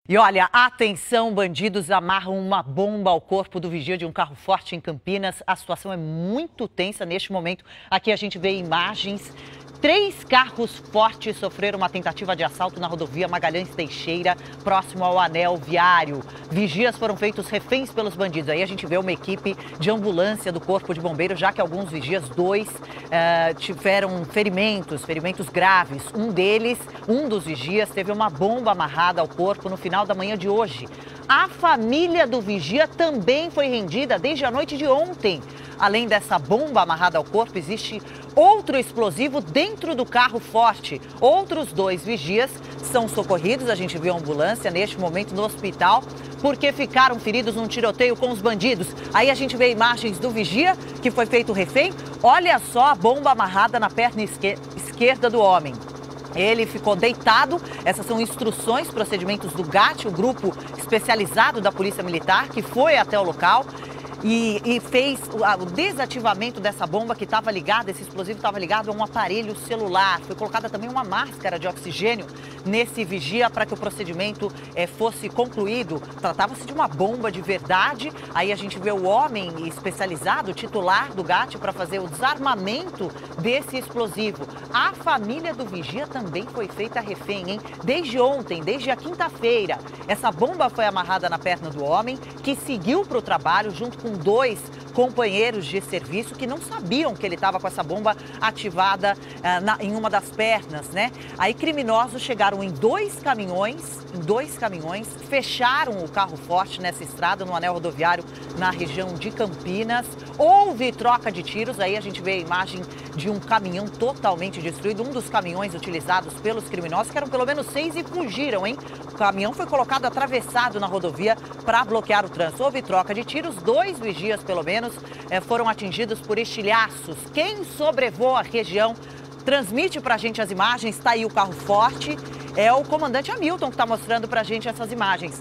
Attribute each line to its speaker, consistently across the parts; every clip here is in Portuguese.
Speaker 1: E olha, atenção, bandidos amarram uma bomba ao corpo do vigia de um carro forte em Campinas. A situação é muito tensa neste momento. Aqui a gente vê imagens. 3 carros fortes sofreram uma tentativa de assalto na rodovia Magalhães Teixeira, próximo ao anel viário. Vigias foram feitos reféns pelos bandidos. Aí a gente vê uma equipe de ambulância do Corpo de Bombeiros, já que alguns vigias, 2, tiveram ferimentos graves. Um dos vigias, teve uma bomba amarrada ao corpo no final da manhã de hoje. A família do vigia também foi rendida desde a noite de ontem. Além dessa bomba amarrada ao corpo, existe outro explosivo dentro do carro forte. Outros 2 vigias são socorridos. A gente viu a ambulância neste momento no hospital porque ficaram feridos num tiroteio com os bandidos. Aí a gente vê imagens do vigia que foi feito refém. Olha só a bomba amarrada na perna esquerda do homem. Ele ficou deitado. Essas são instruções, procedimentos do GAT, o grupo especializado da Polícia Militar, que foi até o local e fez o desativamento dessa bomba que estava ligada, esse explosivo estava ligado a um aparelho celular. Foi colocada também uma máscara de oxigênio nesse vigia para que o procedimento fosse concluído. Tratava-se de uma bomba de verdade. Aí a gente vê o homem especializado, titular do GAT, para fazer o desarmamento desse explosivo. A família do vigia também foi feita refém, hein? Desde ontem, desde a quinta-feira. Essa bomba foi amarrada na perna do homem, que seguiu para o trabalho junto com 2 companheiros de serviço que não sabiam que ele estava com essa bomba ativada em uma das pernas, né? Aí criminosos chegaram em 2 caminhões, fecharam o carro forte nessa estrada, no anel rodoviário, na região de Campinas. Houve troca de tiros. Aí a gente vê a imagem de um caminhão totalmente destruído, um dos caminhões utilizados pelos criminosos, que eram pelo menos 6 e fugiram, hein? O caminhão foi colocado atravessado na rodovia para bloquear o trânsito. Houve troca de tiros, 2 vigias pelo menos foram atingidos por estilhaços. Quem sobrevoa a região transmite pra gente as imagens. Está aí o carro forte, é o comandante Hamilton que está mostrando pra gente essas imagens.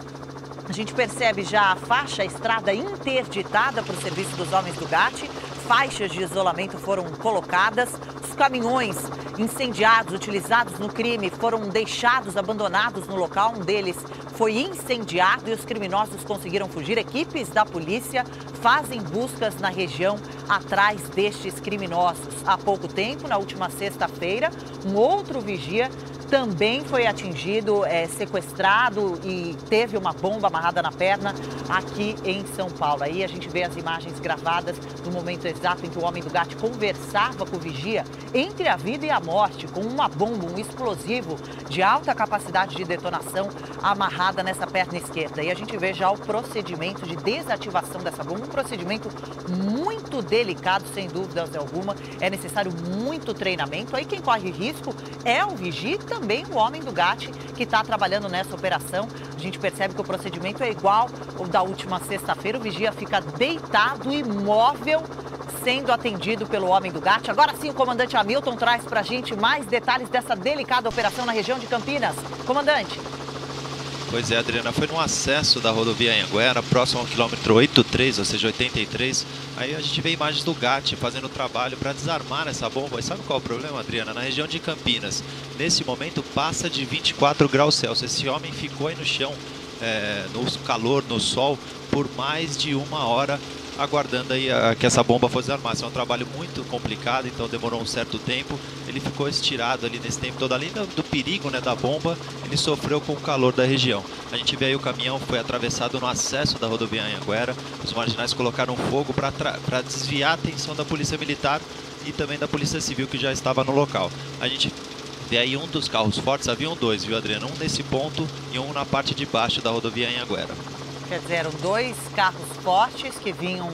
Speaker 1: A gente percebe já a faixa, a estrada interditada para o serviço dos homens do GAT. Faixas de isolamento foram colocadas. Os caminhões incendiados, utilizados no crime, foram deixados, abandonados no local. Um deles foi incendiado e os criminosos conseguiram fugir. Equipes da polícia fazem buscas na região atrás destes criminosos. Há pouco tempo, na última sexta-feira, um outro vigia também foi atingido, sequestrado e teve uma bomba amarrada na perna aqui em São Paulo. Aí a gente vê as imagens gravadas no momento exato em que o homem do GAT conversava com o vigia entre a vida e a morte, com uma bomba, um explosivo de alta capacidade de detonação amarrada nessa perna esquerda. E a gente vê já o procedimento de desativação dessa bomba, um procedimento muito delicado, sem dúvida alguma. É necessário muito treinamento. Aí quem corre risco é o vigia, também o homem do GAT que está trabalhando nessa operação. A gente percebe que o procedimento é igual ao da última sexta-feira. O vigia fica deitado, imóvel, sendo atendido pelo homem do GAT. Agora sim, o comandante Hamilton traz pra gente mais detalhes dessa delicada operação na região de Campinas. Comandante.
Speaker 2: Pois é, Adriana, foi no acesso da rodovia Anhanguera, próximo ao quilômetro 83, ou seja, 83. Aí a gente vê imagens do GAT fazendo o trabalho para desarmar essa bomba. E sabe qual é o problema, Adriana? Na região de Campinas, nesse momento passa de 24 graus Celsius. Esse homem ficou aí no chão, no calor, no sol, por mais de 1 hora, aguardando aí que essa bomba fosse desarmada. É um trabalho muito complicado, então demorou um certo tempo. Ele ficou estirado ali nesse tempo todo, além do perigo, né, da bomba, ele sofreu com o calor da região. A gente vê aí o caminhão foi atravessado no acesso da rodovia Anhanguera. Os marginais colocaram fogo para desviar a atenção da Polícia Militar e também da Polícia Civil, que já estava no local. A gente vê aí um dos carros fortes, haviam 2, viu, Adriano? Um nesse ponto e um na parte de baixo da rodovia Anhanguera.
Speaker 1: Quer dizer, eram 2 carros fortes que vinham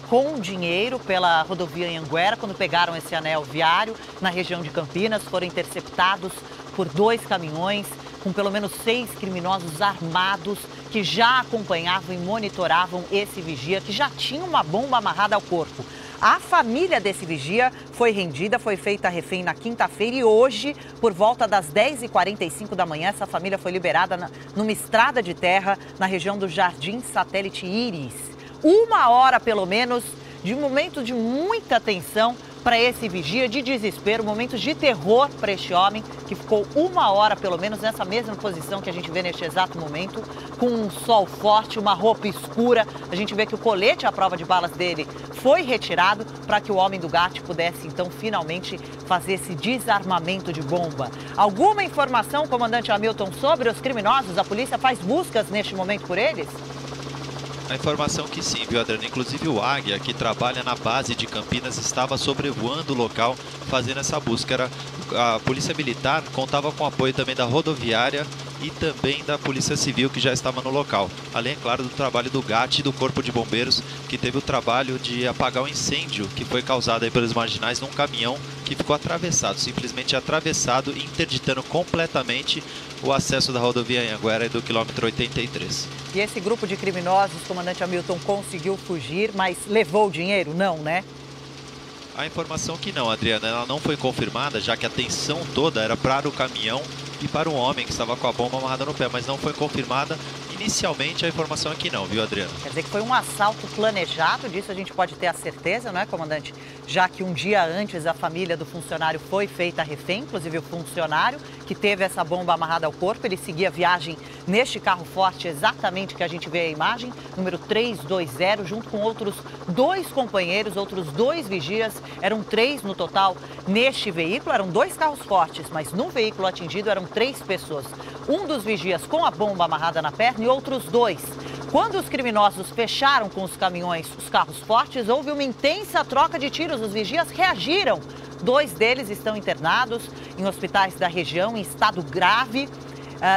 Speaker 1: com dinheiro pela rodovia Anhanguera. Quando pegaram esse anel viário na região de Campinas, foram interceptados por 2 caminhões com pelo menos 6 criminosos armados que já acompanhavam e monitoravam esse vigia, que já tinha uma bomba amarrada ao corpo. A família desse vigia foi rendida, foi feita refém na quinta-feira e hoje, por volta das 10h45 da manhã, essa família foi liberada numa estrada de terra na região do Jardim Satélite Íris. 1 hora, pelo menos, de um momento de muita tensão, para esse vigia, de desespero, momentos de terror para este homem, que ficou 1 hora, pelo menos, nessa mesma posição que a gente vê neste exato momento, com um sol forte, uma roupa escura. A gente vê que o colete à prova de balas dele foi retirado para que o homem do GAT pudesse, então, finalmente fazer esse desarmamento de bomba. Alguma informação, comandante Hamilton, sobre os criminosos? A polícia faz buscas neste momento por eles?
Speaker 2: A informação que sim, viu, Adriana? Inclusive o Águia, que trabalha na base de Campinas, estava sobrevoando o local fazendo essa busca. A Polícia Militar contava com o apoio também da rodoviária e também da Polícia Civil, que já estava no local. Além, é claro, do trabalho do GAT e do Corpo de Bombeiros, que teve o trabalho de apagar o incêndio que foi causado aí pelos marginais num caminhão que ficou atravessado, simplesmente atravessado, interditando completamente o acesso da rodovia Anhanguera e do quilômetro 83.
Speaker 1: E esse grupo de criminosos, comandante Hamilton, conseguiu fugir, mas levou o dinheiro? Não, né?
Speaker 2: A informação que não, Adriana, ela não foi confirmada, já que a tensão toda era para o caminhão e para um homem que estava com a bomba amarrada no pé, mas não foi confirmada. Inicialmente a informação é que não, viu, Adriana?
Speaker 1: Quer dizer que foi um assalto planejado, disso a gente pode ter a certeza, não é, comandante? Já que um dia antes a família do funcionário foi feita refém, inclusive o funcionário que teve essa bomba amarrada ao corpo, ele seguia viagem neste carro forte exatamente que a gente vê a imagem, número 320, junto com outros 2 companheiros, outros 2 vigias, eram 3 no total neste veículo, eram 2 carros fortes, mas no veículo atingido eram 3 pessoas. Um dos vigias com a bomba amarrada na perna e outros 2. Quando os criminosos fecharam com os caminhões os carros fortes, houve uma intensa troca de tiros. Os vigias reagiram. 2 deles estão internados em hospitais da região em estado grave,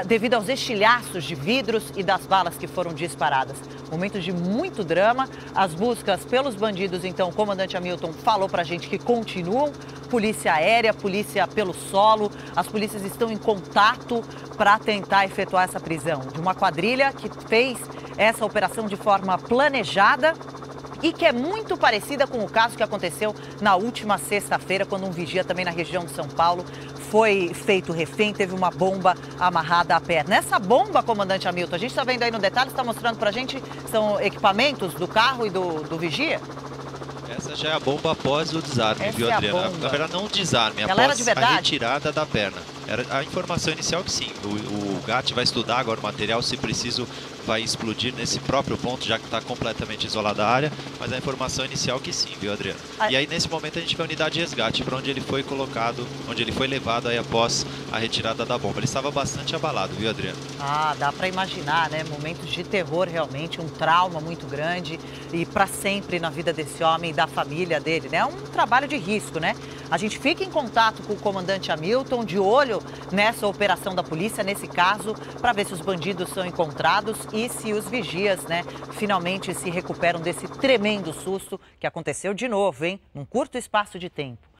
Speaker 1: devido aos estilhaços de vidros e das balas que foram disparadas. Momentos de muito drama. As buscas pelos bandidos, então, o comandante Hamilton falou pra gente que continuam. Polícia aérea, polícia pelo solo, as polícias estão em contato para tentar efetuar essa prisão de uma quadrilha que fez essa operação de forma planejada e que é muito parecida com o caso que aconteceu na última sexta-feira, quando um vigia também na região de São Paulo foi feito refém, teve uma bomba amarrada à perna. Essa bomba, comandante Hamilton, a gente está vendo aí no detalhe, está mostrando para a gente, são equipamentos do carro e do vigia?
Speaker 2: Essa já é a bomba após o desarme, viu, Adriana? Na verdade, não o desarme, após a retirada da perna. Era a informação inicial que sim, o GAT vai estudar agora o material, se preciso vai explodir nesse próprio ponto, já que está completamente isolada a área, mas a informação inicial que sim, viu, Adriana? E aí, nesse momento, a gente vê a unidade de resgate, para onde ele foi colocado, onde ele foi levado aí após a retirada da bomba. Ele estava bastante abalado, viu, Adriana?
Speaker 1: Ah, dá para imaginar, né? Momentos de terror, realmente, um trauma muito grande e para sempre na vida desse homem e da família dele, né? É um trabalho de risco, né? A gente fica em contato com o comandante Hamilton, de olho nessa operação da polícia, nesse caso, para ver se os bandidos são encontrados e se os vigias, né, finalmente se recuperam desse tremendo susto que aconteceu de novo, hein? Num curto espaço de tempo.